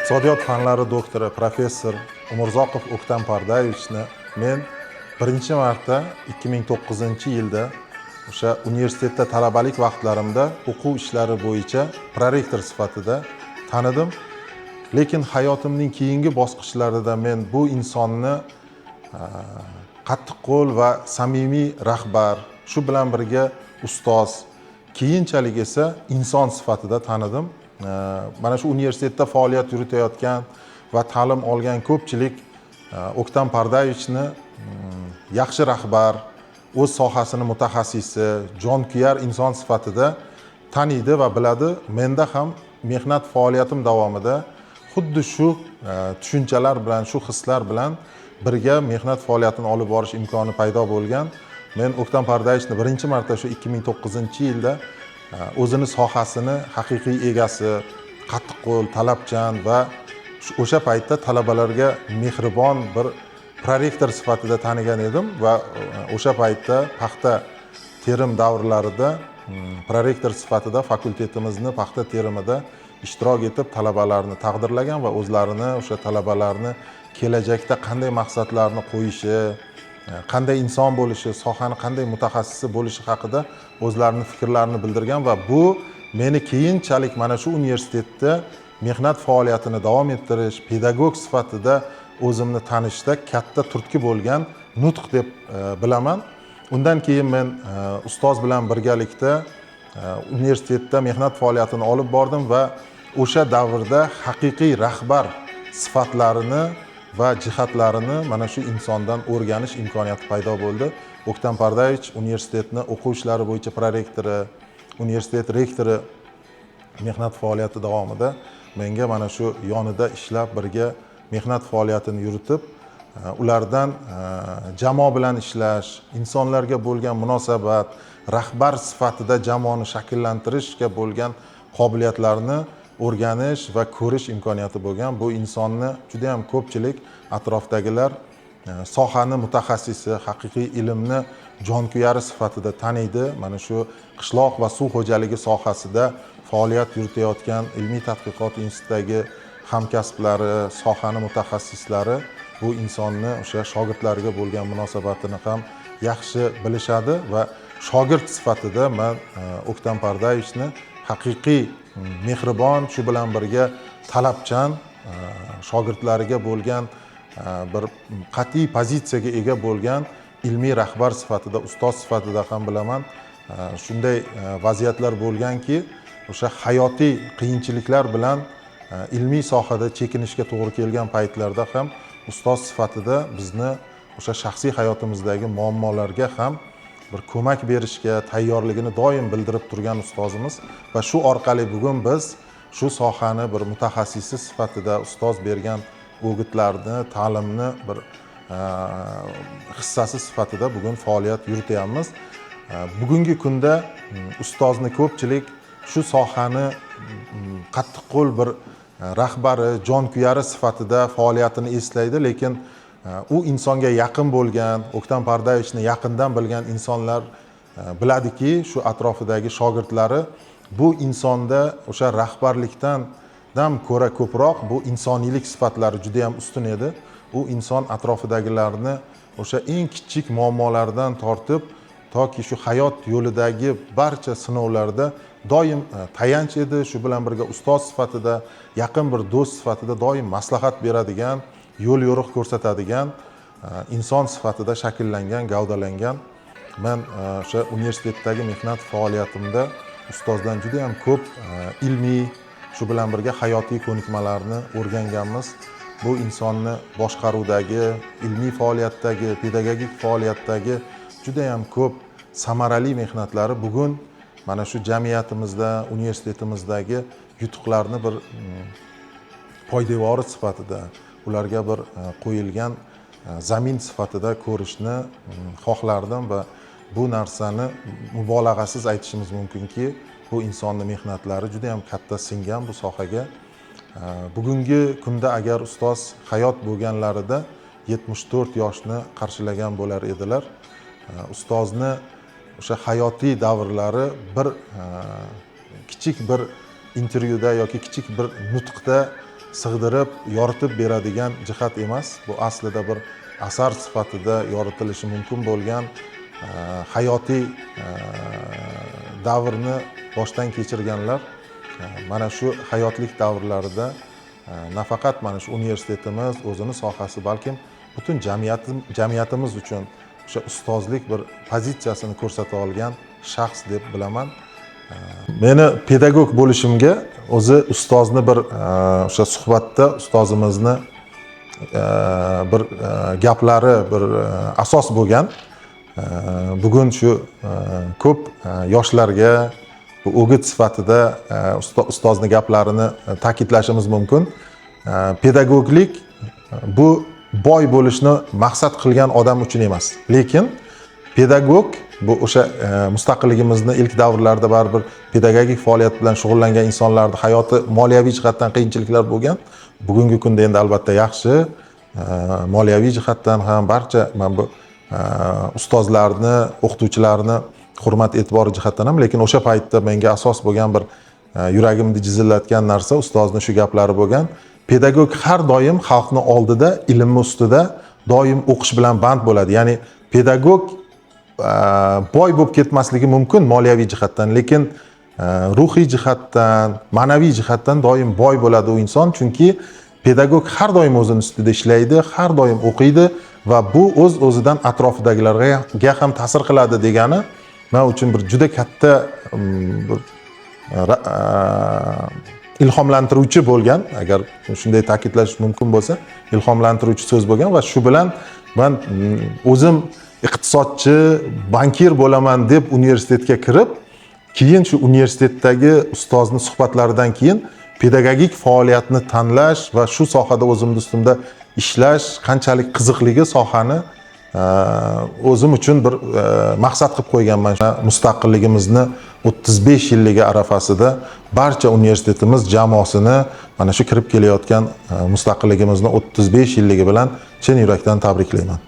Iqtisodiyot fanlari doktori professor Umurzoqov O'ktam Pardayevichni men birinchi marta 2009-yilda o'sha universitetda talabalik vaqtlarimda o'quv ishlari bo'yicha prorektor sifatida tanidim. Lekin hayotimning keyingi bosqichlarida men bu insonni qattiqqo'l va samimiy rahbar, shu bilan birga ustoz, keyinchalik esa inson sifatida tanidim. Mana shu universitetda faoliyat yuritayotgan va ta'lim olgan ko'pchilik O'ktam Pardayevichni yaxshi rahbar, o'z sohasini mutaxassisi, jonkuyar inson sifatida taniydi va biladi. Menda ham mehnat faoliyatim davomida xuddi shu tushunchalar bilan, shu hislar bilan birga mehnat faoliyatini olib borish imkoni paydo bo'lgan. Men O'ktam Pardayevichni birinchi marta shu 2009-yilda o'zini sohasini haqiqiy egasi, qattiqqo'l, talabchan va o'sha paytda talabalarga mehribon bir prorektor sifatida tanigan edim va o'sha paytda paxta terim davrlarida prorektor sifatida fakultetimizni paxta terimida ishtirok etib talabalarni taqdirlagan va o'zlarini o'sha talabalarni kelajakda qanday maqsadlarni qo'yishi, qanday inson bo'lishi, sohani qanday mutaxassisi bo'lishi haqida o'zlarini fikrlarini bildirgan va bu meni keyinchalik mana shu universitetda mehnat faoliyatini davom ettirish, pedagog sifatida o'zimni tanishda katta turtki bo'lgan nutq deb bilaman. Undan keyin men ustoz bilan birgalikda universitetda mehnat faoliyatini olib bordim va o'sha davrda haqiqiy rahbar sifatlarini va jihatlarini mana shu insondan o'rganish imkoniyati paydo bo'ldi. O'ktam Pardayevich universitetni o'quv ishlari bo'yicha prorektori, universitet rektori mehnat faoliyati davomida menga mana shu yonida ishlab birga mehnat faoliyatini yuritib, ulardan jamoa bilan ishlash, insonlarga bo'lgan munosabat, rahbar sifatida jamoani shakllantirishga bo'lgan qobiliyatlarni o'rganish va ko'rish imkoniyati bo'lgan. Bu insonni juda ham ko'pchilik atrofdagilar sohani mutaxassisi, haqiqiy ilmni jonkuyari sifatida taniydi. Mana shu qishloq va suv xo'jaligi sohasida faoliyat yuritayotgan ilmiy tadqiqot institutidagi hamkasblari, sohani mutaxassislari bu insonni o'sha shogirdlariga bo'lgan munosabatini ham yaxshi bilishadi va shogird sifatida men O'ktam Pardayevichni haqiqiy mehribon, shu bilan birga talabchan, shogirdlariga bo'lgan bir qat'iy pozitsiyaga ega bo'lgan ilmiy rahbar sifatida, ustoz sifatida ham bilaman. Shunday vaziyatlar bo'lganki, o'sha hayotiy qiyinchiliklar bilan ilmiy sohada chekinishga to'g'ri kelgan paytlarda ham ustoz sifatida bizni o'sha shaxsiy hayotimizdagi muammolarga ham bir ko'mak berishga tayyorligini doim bildirib turgan ustozimiz va shu orqali bugun biz shu sohani bir mutaxassisi sifatida ustoz bergan o'gitlarni, ta'limni bir hissasi sifatida bugun faoliyat yurityapmiz. Bugungi kunda ustozni ko'pchilik shu sohani qattiqqo'l bir rahbari, jonkuyari sifatida faoliyatini eslaydi, lekin u insonga yaqin bo'lgan, O'ktam Pardayevichni yaqindan bilgan insonlar biladiki, shu atrofidagi shogirdlari bu insonda o'sha rahbarlikdan ko'ra ko'proq bu insoniylik sifatlari juda ham ustun edi. U inson atrofidagilarni o'sha eng kichik muammolardan tortib toki shu hayot yo'lidagi barcha sinovlarda doim tayanch edi. Shu bilan birga ustoz sifatida, yaqin bir do'st sifatida doim maslahat beradigan, yo'l yo'riq ko'rsatadigan inson sifatida shakllangan, gavdalangan. Men o'sha universitetdagi mehnat faoliyatimda ustozdan juda ham ko'p ilmiy, shu bilan birga hayotiy ko'nikmalarni o'rganganmiz. Bu insonni boshqaruvdagi, ilmiy faoliyatdagi, pedagogik faoliyatdagi juda ham ko'p samarali mehnatlari bugun mana shu jamiyatimizda, universitetimizdagi yutuqlarni bir poydevori sifatida, ularga bir qo'yilgan zamin sifatida ko'rishni xohlardim va bu narsani mubolag'asiz aytishimiz mumkinki, bu insonni mehnatlari juda ham katta singan bu sohaga. Bugungi kunda agar ustoz hayot bo'lganlarida 74 yoshni qarshilagan bo'lar edilar. Ustozni o'sha hayotiy davrlari bir kichik bir intervyuda yoki kichik bir nutqda sig'dirib yoritib beradigan jihat emas. Bu aslida bir asar sifatida yoritilishi mumkin bo'lgan hayotiy davrni boshdan kechirganlar mana shu hayotlik davrlarida nafaqat mana shu universitetimiz o'zini sohasi, balkim butun jamiyatimiz uchun o'sha ustozlik bir pozitsiyasini ko'rsata olgan shaxs deb bilaman. Meni pedagog bo'lishimga o'zi ustozni bir o'sha suhbatda ustozimizni bir gaplari bir asos bo'lgan. Bugun shu ko'p yoshlarga o'git sifatida ustozni gaplarini ta'kidlashimiz mumkin. Pedagoglik bu boy bo'lishni maqsad qilgan odam uchun emas, lekin pedagog bu o'sha mustaqilligimizni ilk davrlarida baribir pedagogik faoliyat bilan shug'ullangan insonlarning hayoti moliyaviy jihatdan qiyinchiliklar bo'lgan. Bugungi kunda endi albatta yaxshi, moliyaviy jihatdan ham barcha mana bu ustozlarni, o'qituvchilarni hurmat e'tibori jihatdan ham, lekin o'sha paytda menga asos bo'lgan bir yuragimni jizillatgan narsa ustozning shu gaplari bo'lgan. Pedagog har doim xalqni oldida ilmi ustida doim o'qish bilan band bo'ladi. Ya'ni pedagog boy bo'lib ketmasligi mumkin moliyaviy jihatdan, lekin ruhiy jihatdan, ma'naviy jihatdan doim boy bo'ladi u inson, chunki pedagog har doim o'zini ustida ishlaydi, har doim o'qiydi va bu o'z-o'zidan atrofidagilarga ham ta'sir qiladi degani men uchun bir juda katta bir ilhomlantiruvchi bo'lgan, agar shunday ta'kidlash mumkin bo'lsa, ilhomlantiruvchi so'z bo'lgan va shu bilan men o'zim iqtisodchi, bankir bo'laman deb universitetga kirib, keyin shu universitetdagi ustozni suhbatlaridan keyin pedagogik faoliyatni tanlash va shu sohada o'zimni ustimda ishlash qanchalik qiziqligi sohani o'zim uchun bir maqsad qilib qo'yganman. Mustaqilligimizni 35 yilligi arafasida barcha universitetimiz jamoasini mana shu kirib kelayotgan mustaqilligimizni 35 yilligi bilan chin yurakdan tabriklayman.